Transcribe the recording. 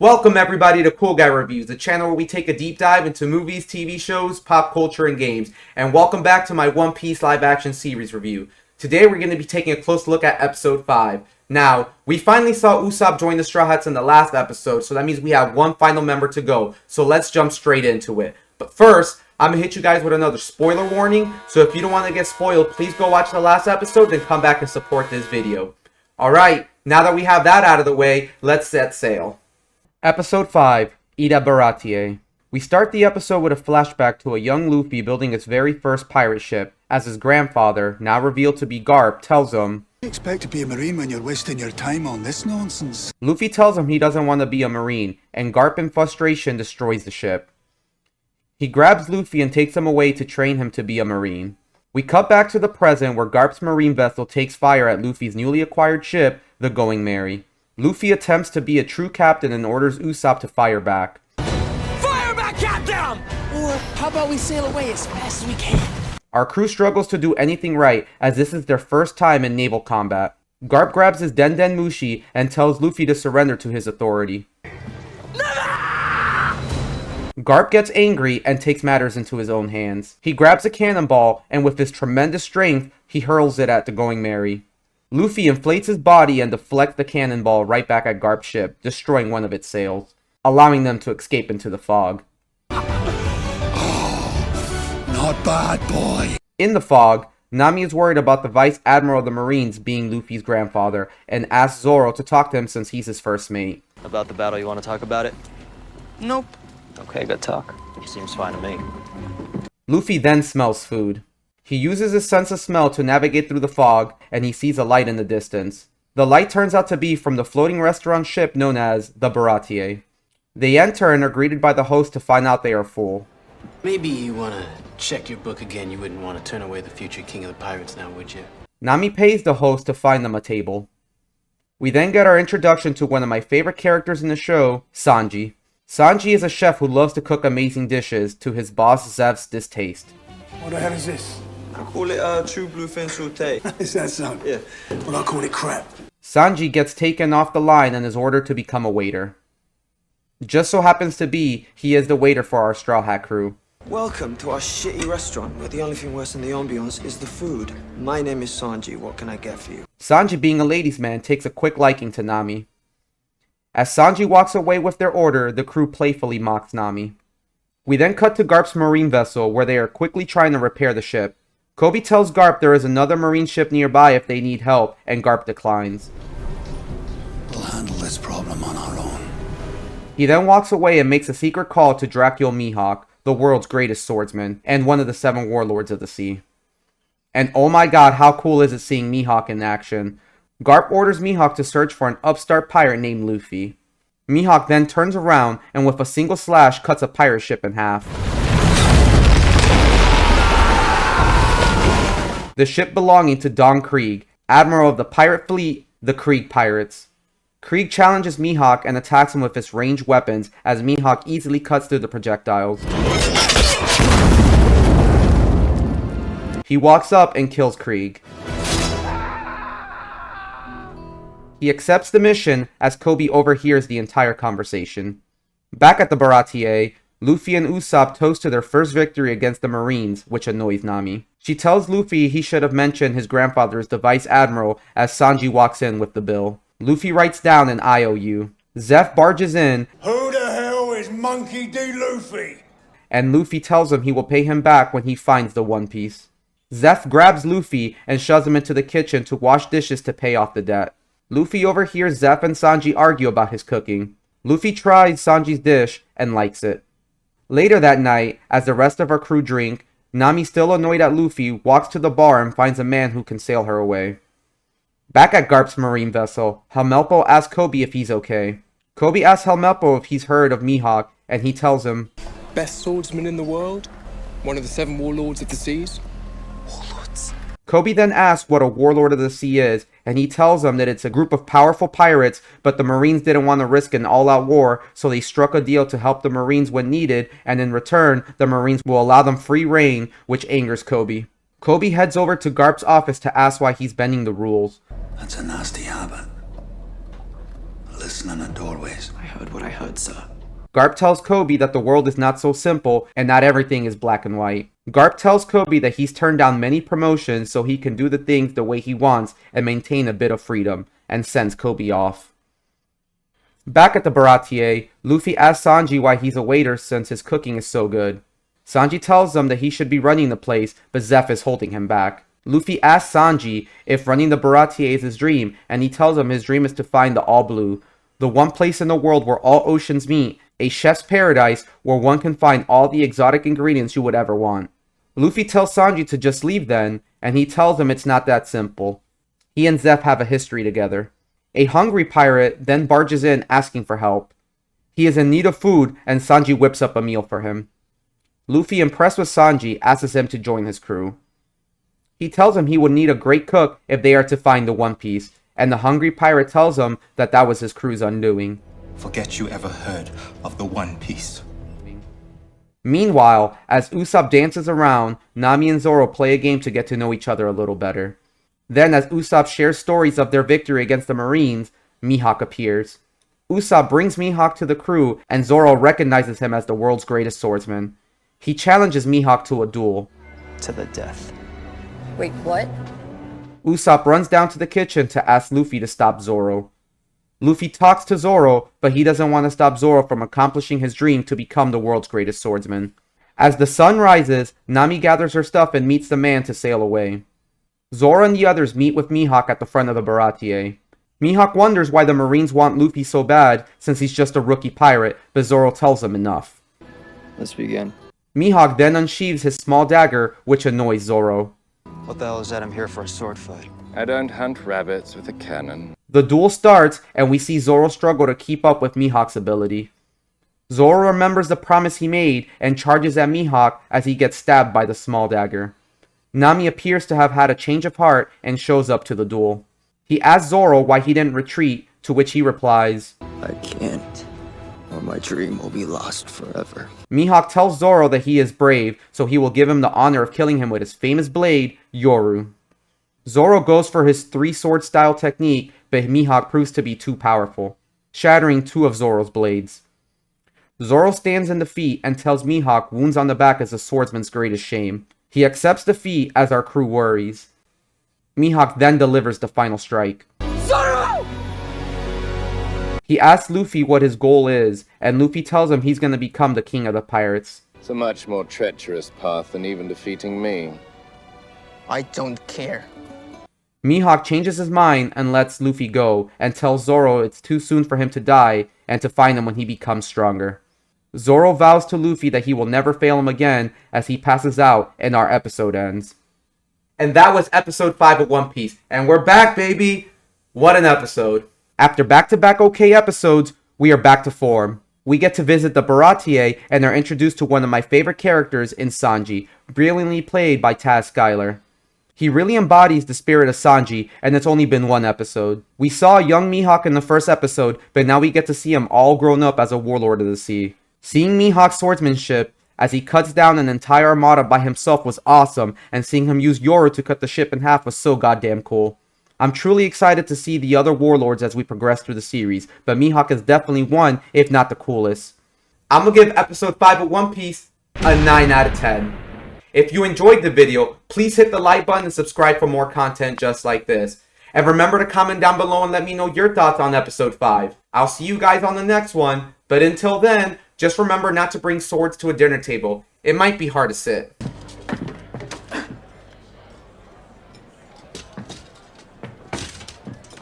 Welcome everybody to Cool Guy Reviews, the channel where we take a deep dive into movies, TV shows, pop culture, and games. And welcome back to my One Piece live action series review. Today we're going to be taking a close look at episode 5. Now, we finally saw Usopp join the Straw Hats in the last episode, so that means we have one final member to go. So let's jump straight into it. But first, I'm going to hit you guys with another spoiler warning, so if you don't want to get spoiled, please go watch the last episode, then come back and support this video. Alright, now that we have that out of the way, let's set sail. Episode 5, Ida Baratie. We start the episode with a flashback to a young Luffy building his very first pirate ship, as his grandfather, now revealed to be Garp, tells him, You expect to be a marine when you're wasting your time on this nonsense? Luffy tells him he doesn't want to be a marine, and Garp in frustration destroys the ship. He grabs Luffy and takes him away to train him to be a marine. We cut back to the present where Garp's marine vessel takes fire at Luffy's newly acquired ship, the Going Merry. Luffy attempts to be a true captain and orders Usopp to fire back. Fire back, Captain! Or how about we sail away as fast as we can? Our crew struggles to do anything right, as this is their first time in naval combat. Garp grabs his Den Den Mushi and tells Luffy to surrender to his authority. Garp gets angry and takes matters into his own hands. He grabs a cannonball and with his tremendous strength, he hurls it at the Going Merry. Luffy inflates his body and deflects the cannonball right back at Garp's ship, destroying one of its sails, allowing them to escape into the fog. Oh, not bad, boy. In the fog, Nami is worried about the Vice Admiral of the Marines being Luffy's grandfather, and asks Zoro to talk to him since he's his first mate. About the battle, you want to talk about it? Nope. Okay, good talk. Seems fine to me. Luffy then smells food. He uses his sense of smell to navigate through the fog, and he sees a light in the distance. The light turns out to be from the floating restaurant ship known as the Baratie. They enter and are greeted by the host to find out they are full. Maybe you want to check your book again. You wouldn't want to turn away the future king of the pirates now, would you? Nami pays the host to find them a table. We then get our introduction to one of my favorite characters in the show, Sanji. Sanji is a chef who loves to cook amazing dishes to his boss Zev's distaste. What the hell is this? I call it true bluefin sauté. Is that so? Yeah. Well, I call it crap. Sanji gets taken off the line and is ordered to become a waiter. Just so happens to be, he is the waiter for our Straw Hat crew. Welcome to our shitty restaurant where the only thing worse than the ambiance is the food. My name is Sanji. What can I get for you? Sanji, being a ladies' man, takes a quick liking to Nami. As Sanji walks away with their order, the crew playfully mocks Nami. We then cut to Garp's marine vessel where they are quickly trying to repair the ship. Kobe tells Garp there is another marine ship nearby if they need help, and Garp declines. We'll handle this problem on our own. He then walks away and makes a secret call to Dracula Mihawk, the world's greatest swordsman, and one of the 7 warlords of the sea. And oh my god, how cool is it seeing Mihawk in action. Garp orders Mihawk to search for an upstart pirate named Luffy. Mihawk then turns around and with a single slash cuts a pirate ship in half. The ship belonging to Don Krieg, admiral of the pirate fleet, the Krieg Pirates. Krieg challenges Mihawk and attacks him with his ranged weapons as Mihawk easily cuts through the projectiles. He walks up and kills Krieg. He accepts the mission as Kobe overhears the entire conversation. Back at the Baratie, Luffy and Usopp toast to their first victory against the Marines, which annoys Nami. She tells Luffy he should have mentioned his grandfather as the Vice Admiral as Sanji walks in with the bill. Luffy writes down an IOU. Zeph barges in. Who the hell is Monkey D. Luffy? And Luffy tells him he will pay him back when he finds the One Piece. Zeph grabs Luffy and shoves him into the kitchen to wash dishes to pay off the debt. Luffy overhears Zeph and Sanji argue about his cooking. Luffy tries Sanji's dish and likes it. Later that night, as the rest of our crew drink, Nami, still annoyed at Luffy, walks to the bar and finds a man who can sail her away. Back at Garp's marine vessel, Helmeppo asks Kobe if he's okay. Kobe asks Helmeppo if he's heard of Mihawk, and he tells him, Best swordsman in the world? One of the 7 warlords of the seas? Warlords? Kobe then asks what a warlord of the sea is, and he tells him that it's a group of powerful pirates, but the Marines didn't want to risk an all-out war, so they struck a deal to help the Marines when needed, and in return, the Marines will allow them free reign, which angers Kobe. Kobe heads over to Garp's office to ask why he's bending the rules. That's a nasty habit. Listening at doorways. I heard heard what I heard, sir. Garp tells Kobe that the world is not so simple and not everything is black and white. Garp tells Kobe that he's turned down many promotions so he can do the things the way he wants and maintain a bit of freedom, and sends Kobe off. Back at the Baratier, Luffy asks Sanji why he's a waiter since his cooking is so good. Sanji tells him that he should be running the place, but Zeph is holding him back. Luffy asks Sanji if running the Baratier is his dream, and he tells him his dream is to find the All Blue, the one place in the world where all oceans meet, a chef's paradise where one can find all the exotic ingredients you would ever want. Luffy tells Sanji to just leave then, and he tells him it's not that simple. He and Zeph have a history together. A hungry pirate then barges in asking for help. He is in need of food, and Sanji whips up a meal for him. Luffy, impressed with Sanji, asks him to join his crew. He tells him he would need a great cook if they are to find the One Piece, and the hungry pirate tells him that that was his crew's undoing. Forget you ever heard of the One Piece. Meanwhile, as Usopp dances around, Nami and Zoro play a game to get to know each other a little better. Then, as Usopp shares stories of their victory against the Marines, Mihawk appears. Usopp brings Mihawk to the crew, and Zoro recognizes him as the world's greatest swordsman. He challenges Mihawk to a duel. To the death. Wait, what? Usopp runs down to the kitchen to ask Luffy to stop Zoro. Luffy talks to Zoro, but he doesn't want to stop Zoro from accomplishing his dream to become the world's greatest swordsman. As the sun rises, Nami gathers her stuff and meets the man to sail away. Zoro and the others meet with Mihawk at the front of the Baratier. Mihawk wonders why the Marines want Luffy so bad since he's just a rookie pirate, but Zoro tells him enough. Let's begin. Mihawk then unsheathes his small dagger, which annoys Zoro. What the hell is that? I'm here for a sword fight. I don't hunt rabbits with a cannon. The duel starts, and we see Zoro struggle to keep up with Mihawk's ability. Zoro remembers the promise he made and charges at Mihawk as he gets stabbed by the small dagger. Nami appears to have had a change of heart and shows up to the duel. He asks Zoro why he didn't retreat, to which he replies, I can't, or my dream will be lost forever. Mihawk tells Zoro that he is brave, so he will give him the honor of killing him with his famous blade, Yoru. Zoro goes for his three-sword style technique, but Mihawk proves to be too powerful, shattering two of Zoro's blades. Zoro stands in defeat and tells Mihawk wounds on the back is a swordsman's greatest shame. He accepts defeat as our crew worries. Mihawk then delivers the final strike. Zoro! He asks Luffy what his goal is, and Luffy tells him he's going to become the king of the pirates. It's a much more treacherous path than even defeating me. I don't care. Mihawk changes his mind and lets Luffy go, and tells Zoro it's too soon for him to die, and to find him when he becomes stronger. Zoro vows to Luffy that he will never fail him again as he passes out and our episode ends. And that was episode 5 of One Piece, and we're back, baby! What an episode. After back-to-back okay episodes, we are back to form. We get to visit the Baratier and are introduced to one of my favorite characters in Sanji, brilliantly played by Taz Skylar. He really embodies the spirit of Sanji, and it's only been one episode. We saw a young Mihawk in the first episode, but now we get to see him all grown up as a warlord of the sea. Seeing Mihawk's swordsmanship as he cuts down an entire armada by himself was awesome, and seeing him use Yoru to cut the ship in half was so goddamn cool. I'm truly excited to see the other warlords as we progress through the series, but Mihawk is definitely one, if not the coolest. I'm gonna give episode 5 of One Piece a 9 out of 10. If you enjoyed the video, please hit the like button and subscribe for more content just like this. And remember to comment down below and let me know your thoughts on episode 5. I'll see you guys on the next one, but until then, just remember not to bring swords to a dinner table. It might be hard to sit.